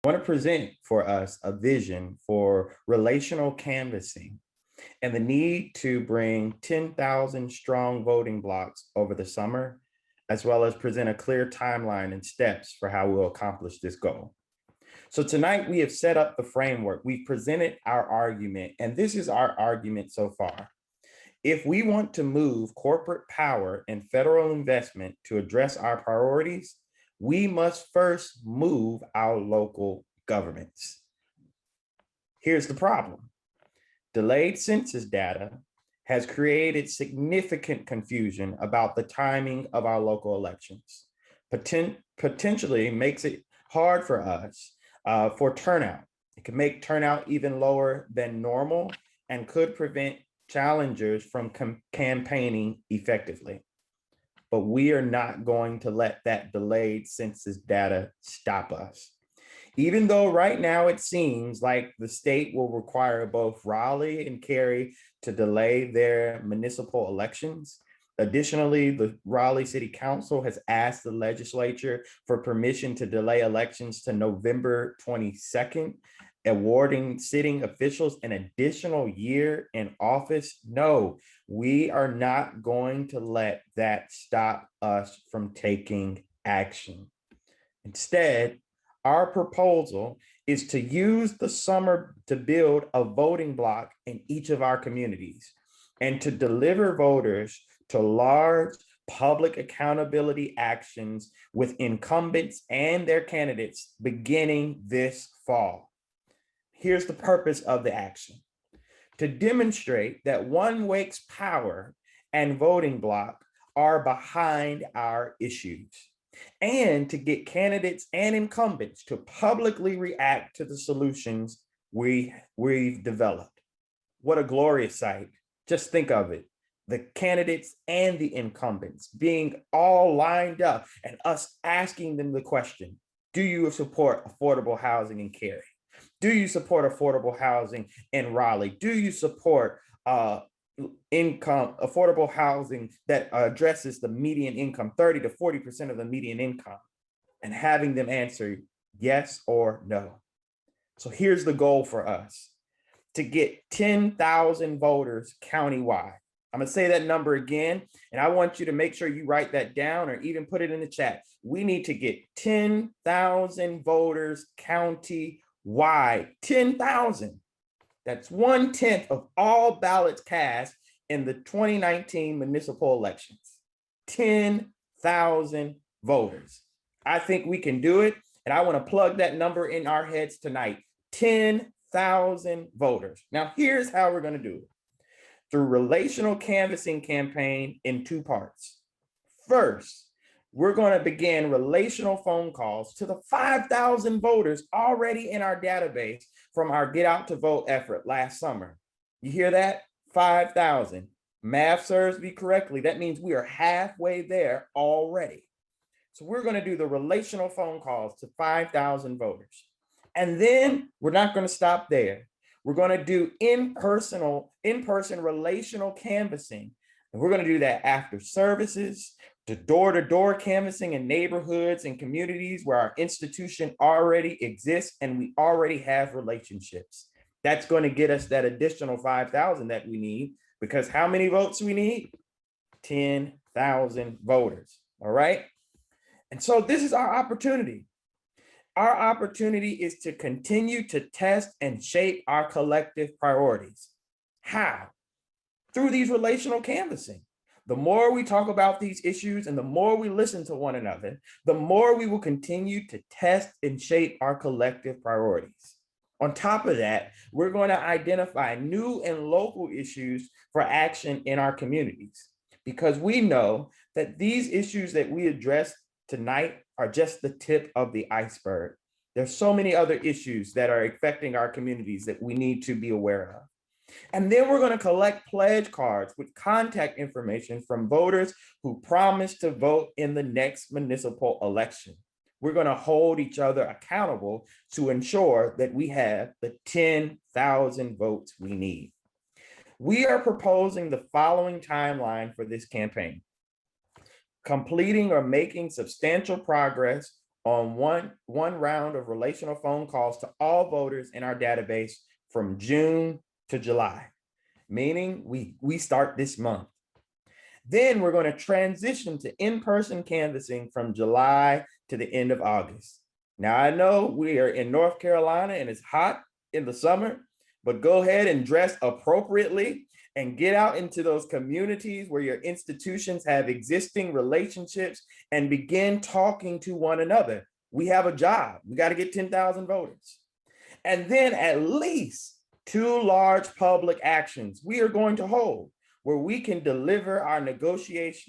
I want to present for us a vision for relational canvassing and the need to bring 10,000 strong voting blocks over the summer, as well as present a clear timeline and steps for how we'll accomplish this goal. So tonight we have set up the framework. We've presented our argument, and this is our argument so far. If we want to move corporate power and federal investment to address our priorities, we must first move our local governments. Here's the problem. Delayed census data has created significant confusion about the timing of our local elections. Potentially makes it hard for us for turnout. It can make turnout even lower than normal and could prevent challengers from campaigning effectively. But we are not going to let that delayed census data stop us. Even though right now it seems like the state will require both Raleigh and Cary to delay their municipal elections. Additionally, the Raleigh City Council has asked the legislature for permission to delay elections to November 22nd, awarding sitting officials an additional year in office. No, we are not going to let that stop us from taking action. Instead, our proposal is to use the summer to build a voting block in each of our communities and to deliver voters to large public accountability actions with incumbents and their candidates beginning this fall. Here's the purpose of the action: to demonstrate that One Wake's power and voting block are behind our issues, and to get candidates and incumbents to publicly react to the solutions we've developed. What a glorious sight. Just think of it. The candidates and the incumbents being all lined up and us asking them the question, do you support affordable housing in Cary? Do you support affordable housing in Raleigh? Do you support affordable housing that addresses the median income, 30 to 40% of the median income, and having them answer yes or no? So here's the goal for us: to get 10,000 voters countywide. I'm gonna say that number again, and I want you to make sure you write that down or even put it in the chat. We need to get 10,000 voters countywide. 10,000. That's 1/10 of all ballots cast in the 2019 municipal elections. 10,000 voters. I think we can do it, and I want to plug that number in our heads tonight. 10,000 voters. Now, here's how we're going to do it: through relational canvassing campaign in two parts. First, we're going to begin relational phone calls to the 5,000 voters already in our database from our Get Out to Vote effort last summer. You hear that? 5,000. Math serves me correctly. That means we are halfway there already. So we're going to do the relational phone calls to 5,000 voters. And then we're not going to stop there. We're going to do in-person relational canvassing. And we're going to do that after services, to door-to-door canvassing in neighborhoods and communities where our institution already exists and we already have relationships. That's going to get us that additional 5,000 that we need, because how many votes we need? 10,000 voters, all right? And so this is our opportunity. Our opportunity is to continue to test and shape our collective priorities. How? Through these relational canvassing. The more we talk about these issues and the more we listen to one another, the more we will continue to test and shape our collective priorities. On top of that, we're going to identify new and local issues for action in our communities, because we know that these issues that we address tonight are just the tip of the iceberg. There's so many other issues that are affecting our communities that we need to be aware of. And then we're going to collect pledge cards with contact information from voters who promise to vote in the next municipal election. We're going to hold each other accountable to ensure that we have the 10,000 votes we need. We are proposing the following timeline for this campaign: completing or making substantial progress on one round of relational phone calls to all voters in our database from June to July, meaning we start this month. Then we're going to transition to in-person canvassing from July to the end of August. Now, I know we are in North Carolina and it's hot in the summer, but go ahead and dress appropriately and get out into those communities where your institutions have existing relationships and begin talking to one another. We have a job. We got to get 10,000 voters. And then at least 2 large public actions we are going to hold where we can deliver our negotiations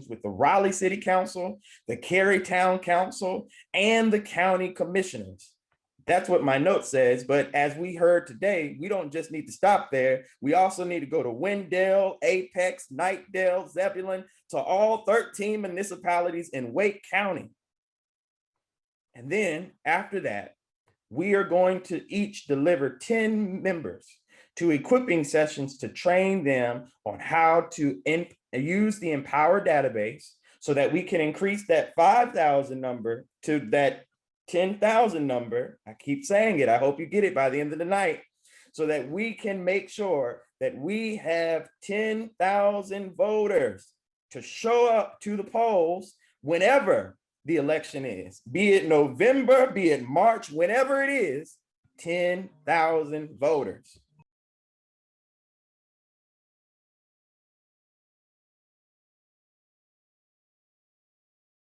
with the Raleigh City Council, the Cary Town Council, and the county commissioners. That's what my note says. But as we heard today, we don't just need to stop there. We also need to go to Wendell, Apex, Knightdale, Zebulon, to all 13 municipalities in Wake County. And then after that, we are going to each deliver 10 members to equipping sessions to train them on how to use the Empower database so that we can increase that 5,000 number to that 10,000 number. I keep saying it. I hope you get it by the end of the night, so that we can make sure that we have 10,000 voters to show up to the polls whenever the election is, be it November, be it March, whenever it is, 10,000 voters.